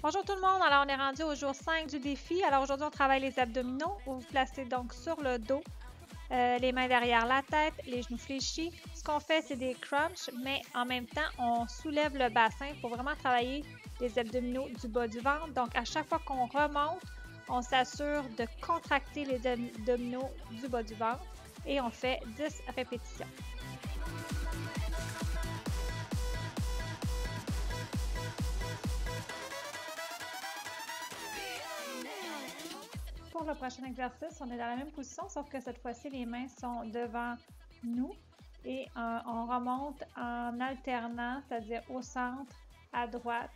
Bonjour tout le monde, alors on est rendu au jour 5 du défi. Alors aujourd'hui on travaille les abdominaux. Vous vous placez donc sur le dos, les mains derrière la tête, les genoux fléchis. Ce qu'on fait c'est des crunchs, mais en même temps on soulève le bassin pour vraiment travailler les abdominaux du bas du ventre. Donc à chaque fois qu'on remonte, on s'assure de contracter les abdominaux du bas du ventre et on fait 10 répétitions. Pour le prochain exercice, on est dans la même position, sauf que cette fois-ci, les mains sont devant nous et on remonte en alternant, c'est-à-dire au centre, à droite,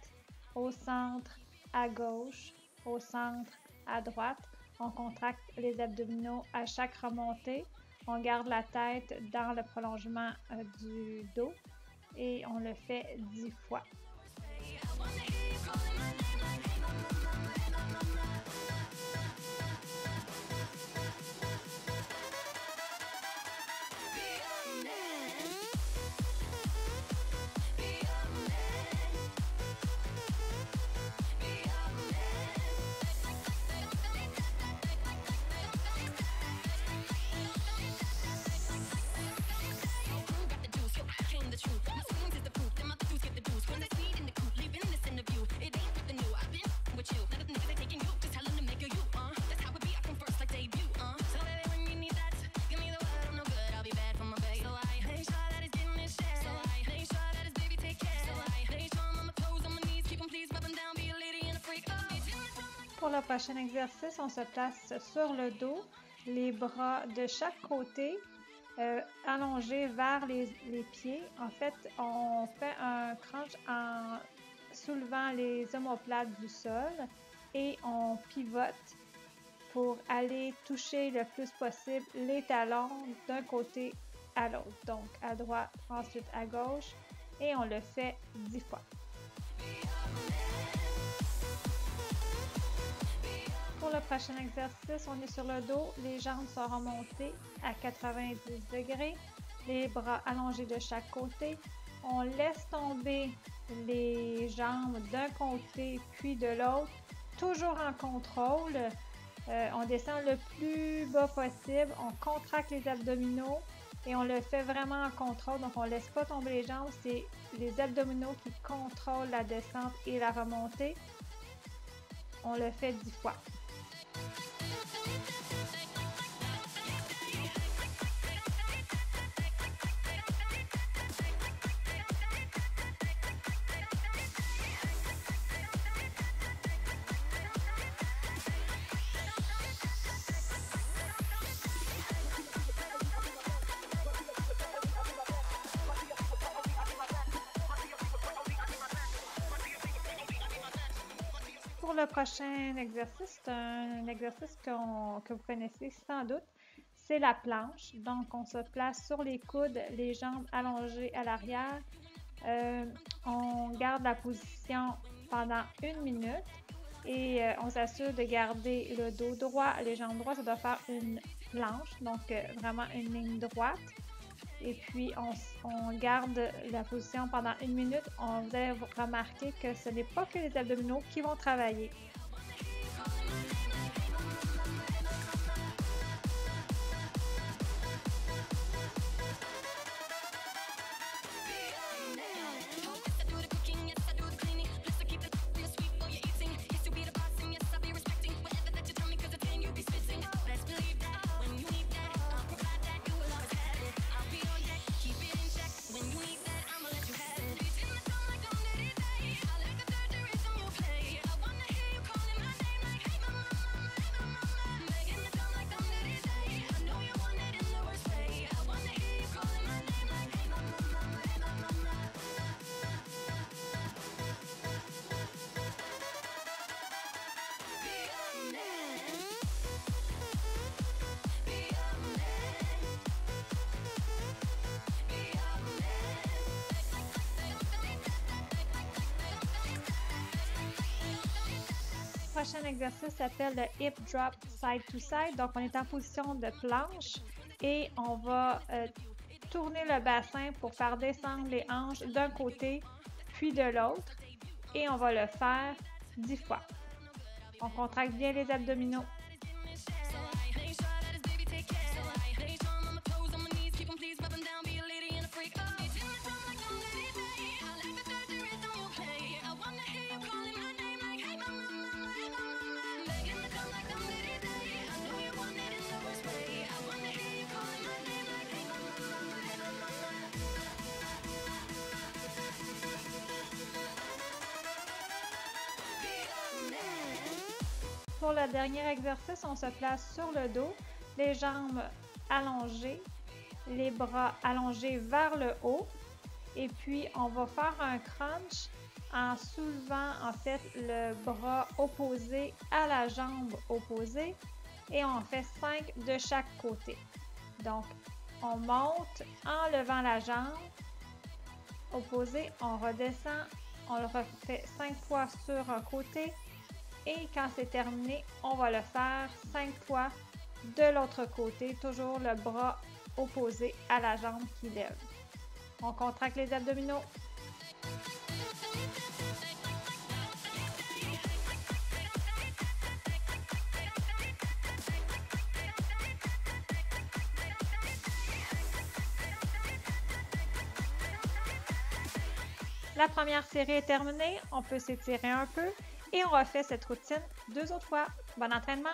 au centre, à gauche, au centre, à droite. On contracte les abdominaux à chaque remontée. On garde la tête dans le prolongement du dos et on le fait 10 fois. Pour le prochain exercice, on se place sur le dos, les bras de chaque côté, allongés vers les pieds. En fait, on fait un crunch en soulevant les omoplates du sol et on pivote pour aller toucher le plus possible les talons d'un côté à l'autre. Donc à droite, ensuite à gauche et on le fait 10 fois. Pour le prochain exercice, on est sur le dos, les jambes sont remontées à 90 degrés, les bras allongés de chaque côté. On laisse tomber les jambes d'un côté puis de l'autre, toujours en contrôle. On descend le plus bas possible, on contracte les abdominaux et on le fait vraiment en contrôle. Donc on ne laisse pas tomber les jambes, c'est les abdominaux qui contrôlent la descente et la remontée. On le fait 10 fois. Pour le prochain exercice, c'est un exercice que vous connaissez sans doute, c'est la planche. Donc, on se place sur les coudes, les jambes allongées à l'arrière. On garde la position pendant 1 minute et on s'assure de garder le dos droit, les jambes droites. Ça doit faire une planche, donc vraiment une ligne droite. Et puis, on garde la position pendant 1 minute. Vous allez remarquer que ce n'est pas que les abdominaux qui vont travailler. Le prochain exercice s'appelle le hip drop side to side. Donc, on est en position de planche et on va tourner le bassin pour faire descendre les hanches d'un côté puis de l'autre. Et on va le faire 10 fois. On contracte bien les abdominaux. Pour le dernier exercice, on se place sur le dos, les jambes allongées, les bras allongés vers le haut. Et puis, on va faire un crunch en soulevant en fait le bras opposé à la jambe opposée. Et on fait 5 de chaque côté. Donc, on monte en levant la jambe opposée, on redescend, on le refait 5 fois sur un côté. Et quand c'est terminé, on va le faire 5 fois de l'autre côté, toujours le bras opposé à la jambe qui lève. On contracte les abdominaux. La première série est terminée, on peut s'étirer un peu et on refait cette routine 2 autres fois. Bon entraînement!